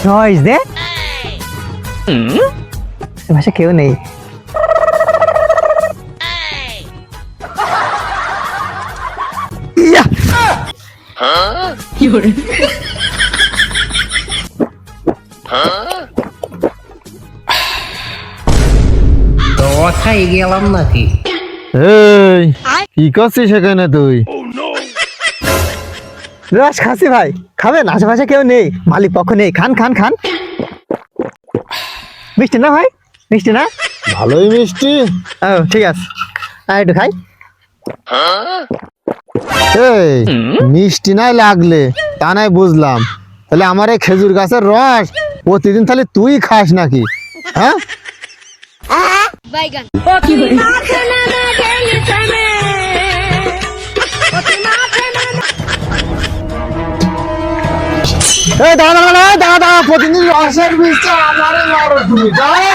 Noise দে ভাষা কেউ নেই। ইয়া! দোয়া খাই গেলাম নাকি? এই কি করছিস সেখানে তুই? রস খাসি ভাই, খাবেন? আশেপাশে কেউ নেই, মালিক পক্ষ নেই, খান খান খান। মিষ্টি না ভাই? মিষ্টি না? ভালোই মিষ্টি। ও ঠিক আছে, আর একটু খাই। এই মিষ্টি নাই লাগলে তা নাই বুঝলাম, তাহলে আমার এই খেজুর গাছের রস প্রতিদিন তাহলে তুই খাস নাকি? হ্যাঁ, বাইগান এই দাঁড়া দাঁড়া দাঁড়া দাঁড়া, প্রতিদিন রসের মিষ্টি আমারে মারো তুমি, দাঁড়া।